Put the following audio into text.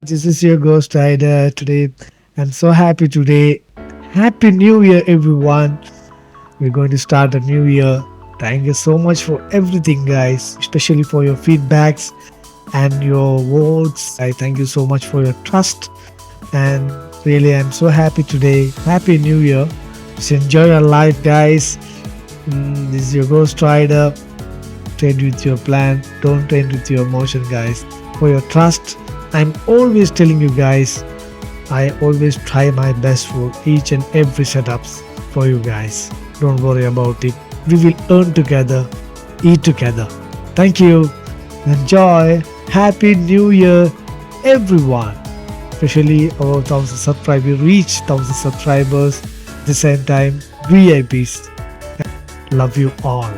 This is your Ghost Rider today. I'm so happy today. Happy New Year, everyone. We're going to start a new year. Thank you so much for everything, guys, especially for your feedbacks and your words. I thank you so much for your trust. And really, I'm so happy today. Happy New Year. Just enjoy your life, guys. This is your Ghost Rider. Trade with your plan. Don't trade with your emotion, guys. For your trust, I'm always telling you guys, I always try my best for each and every setups for you guys. Don't worry about it. We will earn together, eat together. Thank you. Enjoy. Happy New Year, everyone. Especially our 1000 subscribers. We reach 1000 subscribers. At the same time, VIPs. Love you all.